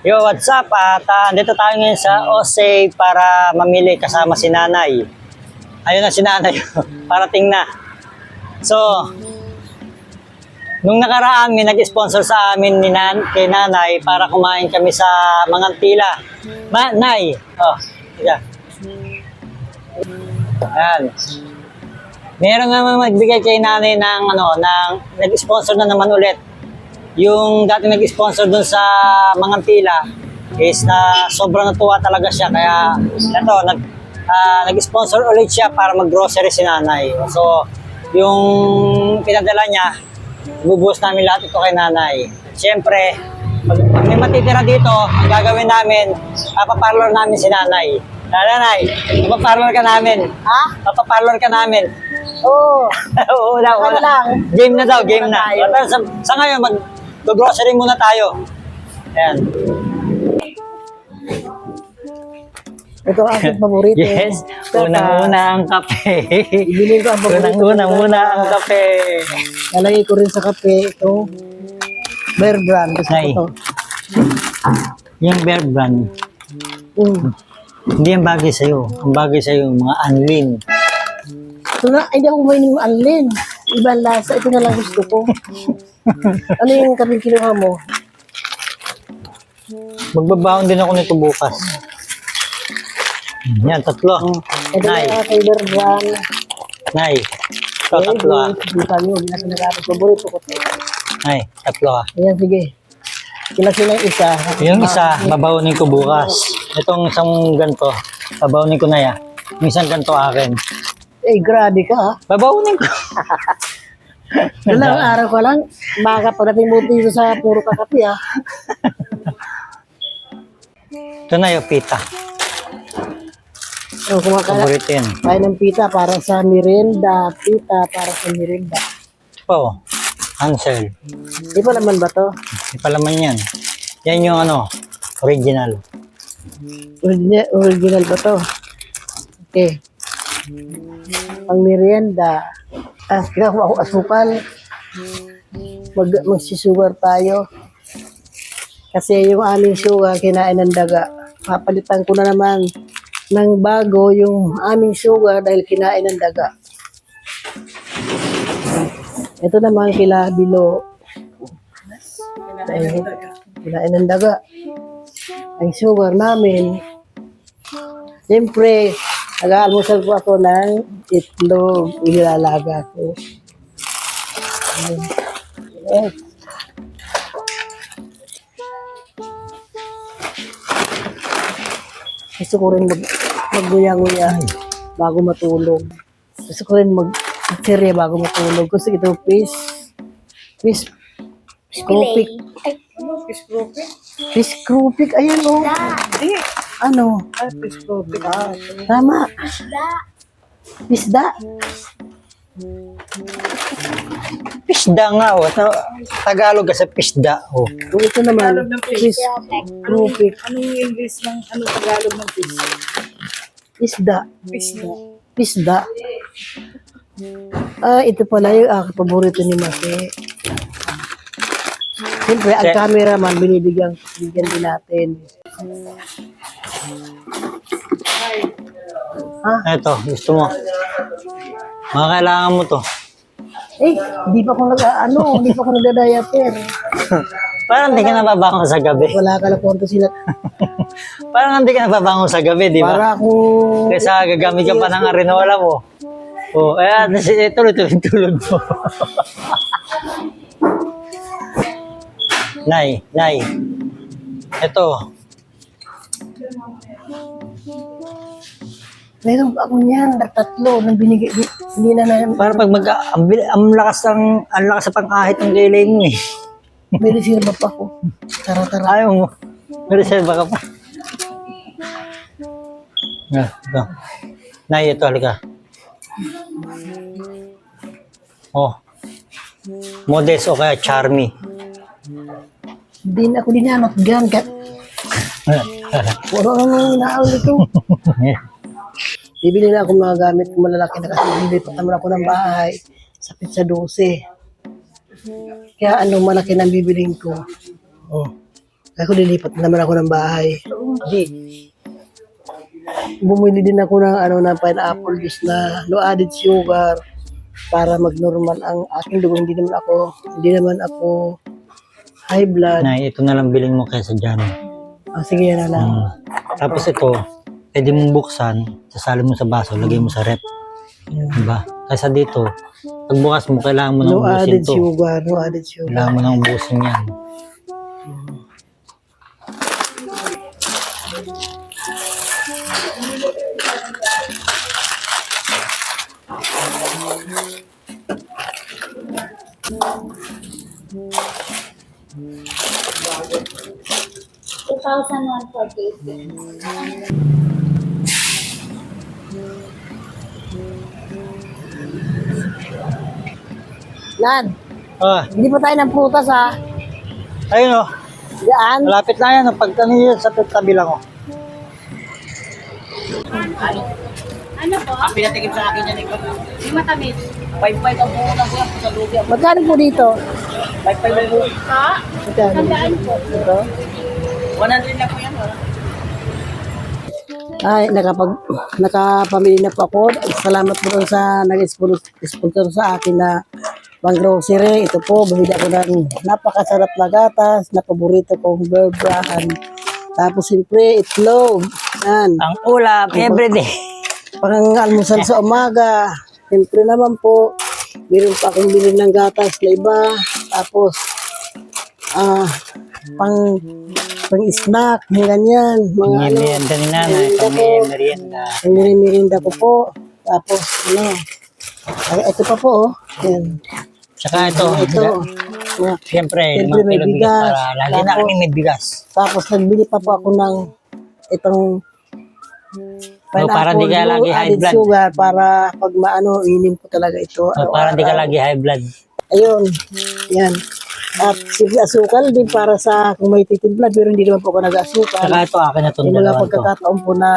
Yo, what's up? At dito tayo ngayon sa Osay para mamili kasama si Nanay. Ayun na si Nanay. Parating na. So, nung nakaraan may nag-sponsor sa amin kay Nanay para kumain kami sa Mangantila. Nay. Oh, yeah. Ayan. Meron nga magbigay kay Nanay ng nag-sponsor na naman ulit. Yung dati nag-sponsor dun sa Mangantila is na sobrang natuwa talaga siya. Kaya ito, nag-sponsor ulit siya para mag-grocery si Nanay. So, yung pinadala niya, bubuhos namin lahat ito kay Nanay. Siyempre, pag may matitira dito, ang gagawin namin, papaparlor namin si Nanay. Nanay, papaparlor ka namin. Ha? Papaparlor ka namin. Oo. Oo na. lang. Game na daw, game na. Sa ngayon, mag-grocery muna tayo. Ayan. Ito ang aking paborito. Yes, unang-una ang kape. Ibili ko ang paborito. Unang-una ang kape. Nalagay ko rin sa kape ito. Bear Brand. Gusto Nay. ko to. Yung Bear Brand, hindi ang bagay sa'yo. Ang bagay sa'yo, mga Anlin. Ito na, hindi ako kumain ng anlin. Ibang lasa. Ito na lang gusto ko. Ano yung kaming kinuha mo? Magbabaon din ako nito bukas. Yan, tatlo. Ito Nay, na kay Bear Brand. Nay. Ito, tatlo ah. Hindi pa yun. Nasa nag-aapit. Paborito ko to. Nay, tatlo ah. Ayan, sige. Sila yung isa. Yung isa, babawunin ko bukas. Itong isang ganito, babawunin ko na yan. Yung isang ganito akin. Eh, grabe ka ha. Babawunin ko. Dalawang araw ko lang. Baka pagdating mo dito sa puro kakapi ha. Ito na yung pita. So, Paborito yan. kain ng pita para sa merienda. Pita para sa merienda. Ito, Hansel. Di pa naman ba to? May palaman yan. Yan yung original. Original ba to? Okay. Pang merienda. Kinakuha ako asukal. Magsisugar tayo. Kasi yung aming sugar, kinain ng daga. Papalitan ko na naman ng bago yung aming sugar dahil kinain ng daga. Ito naman kila Bilo. Dahil kinain ng daga. Ang sugar namin. Siyempre, nag-aalmusal po ako ng itlog. Ilalaga ko. Yes. Gusto ko rin magguya-nguya bago matulog. Gusto ko rin mag-serye bago matulog. Gusto ko ito, fish cropik. Fish cropik, ayan o. Ano? Fish cropik. Tama. Pisda. Pisda nga oh. Tagalog kasi pisda oh. Kung ito naman, fish cropik. Anong English ng Tagalog ng fish? Pisda. Fish na. Pisda. Ito pala yung paborito ni Masi. Siyempre, ang cameraman, bigyan din natin. Ito, gusto mo. Kailangan mo to. Eh, hindi pa ako nagda-diaper. Parang hindi ka nababangon sa gabi. Wala ka na kwento sila. Parang hindi ka nababangon sa gabi, di ba? Para akong... Kaysa gagamit ka pa ng arenola mo. Oh, ayan, tuloy-tuloy tulog mo. Nay. Ito. Meron pa ako niyan, tatlo, nang binigay, hindi na Para pag ang lakas sa pang-ahit ng gilay mo eh. may reserva pa ako. Tara. Ayaw mo. May reserva ka pa. Ito. Nay, ito, halika. Oh. Modest o kaya Charmy. Hindi na ako dinanap gan. Puro ang inaawli ko. Bibili na ako mga gamit ko malalaki na kasi nilipat naman ako ng bahay sa Pizza 12. Kaya malaki nang bibiling ko. Oh. Ako lilipat na naman ako ng bahay. Hindi. Bumili din ako ng ng pineapple juice na no added sugar para mag-normal ang aking dugo. Hindi naman ako high blood. Nay, ito na lang bilhin mo kaysa dyan. Sige, yan na lang. Tapos ito, pwede mong buksan, sasali mo sa baso, lagay mo sa rep. Diba? Kaysa dito, pagbukas mo, kailangan mo nang No ubusin added to. sugar, no added sugar. Kailangan mo nang ubusin yan. Nan, Ah, hindi pa tayo ng prutas ha. ayun o. Diyan. Malapit na yan. Pagka niyo sa tabi lang o. Ang pinatigim sa akin yan, ikaw. Hindi matamis. 5-5 ang buo na kuya sa lubi. Magkano po dito? 5-5 ang buo. Ha? Magkano? Ito? 100 lang po yan. Ay, nakapamili na po ako. Salamat po dun sa nag-sponsor sa akin na pang grocery. Ito po, bumili ako ng napakasarap na gatas, na paborito kong Bear Brand. Tapos siyempre, itlog. Yan. Ang ulam, everyday. Pang almusal sa umaga. Siyempre naman po, meron pa akong bilhin ng gatas na iba. Tapos, pang snack, ganyan. Mga May merienda ni nanay. Pag may merienda. merienda ko po. Tapos, ito pa po, oh. Yan. Tsaka ito. Ito. Yeah. Siyempre, Siyempre, may mga kilo bigas. bigas. Para lagi na Tapos- kami may bigas. Tapos, nagbili pa po ako ng itong para di ka no lagi high added blood. sugar para pag inim ko talaga ito. Para di ka lagi high blood. Ayun. Yan. At sige, asukal din para sa kung may titimpla, pero hindi naman po ako nag-asukal. Tsaka ito, akin na itong Yung mga dalawa to. pagkakataon po na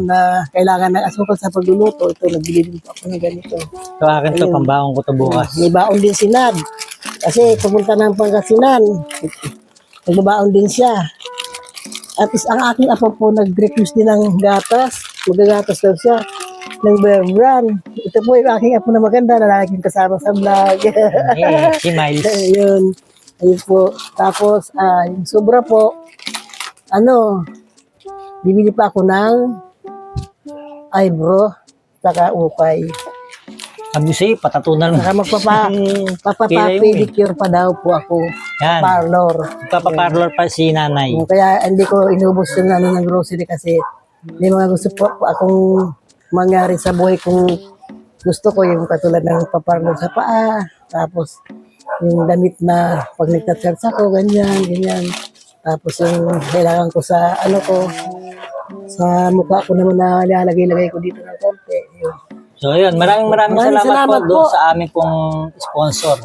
na kailangan ng asukal sa pagluluto, ito, nagbili din po ako ng ganito. Ito akin to, pambaon ko to bukas. May baon din si Nad. Kasi pumunta ng Pangasinan. Nagbabaon din siya. At ang aking apo po nag-request din ng gatas. Magagatas daw siya ng Bear Brand. Ito po yung aking apo na maganda na laging kasama sa vlog. Si Miles. Ayun. Ayun po. Tapos, yung sobra po, bibili pa ako ng eyebrow, saka upay. Abusi, patatunan mo. Saka Pila yun eh. pedicure pa daw po ako. Yan. Parlor. Papaparlor pa si nanay. Kaya hindi ko inubos yung ng grocery kasi may mga gusto po akong mangyari sa buhay kung gusto ko yung katulad ng paparlor sa paa. Tapos yung damit na pag nagta-church ako, ganyan. Tapos yung kailangan ko sa sa mukha ko naman na nilalagay ko dito ng konti. Yun. So yun, maraming salamat po doon sa aming pong sponsor.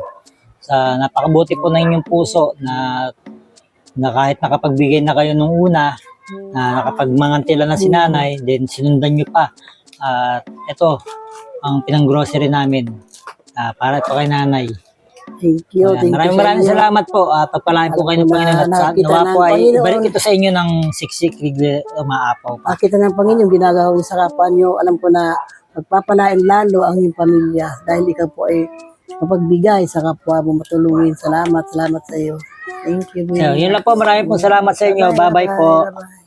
Sa napakabuti po ng inyong puso na kahit nakapagbigay na kayo nung una, na nakapagmangantila na si nanay, then sinundan nyo pa. At ito, ang pinang-grocery namin para ito kay nanay. Thank you. Ayan, Thank you maraming sa inyo. salamat po at pagpalain po kayo ng Panginoon at nakita nawa ng po ay Panginoon. ibalik ito sa inyo ng siksik, bigla umaapaw pa. Makita ng Panginoon, ginagawa niyo sa kapwa niyo. Alam ko na magpapalain lalo ang iyong pamilya dahil ikaw po ay mapagbigay sa kapwa mo, matulungin. Salamat sa iyo. Thank you. So, yun lang po, maraming po salamat sa inyo. Bye-bye po. Bye-bye.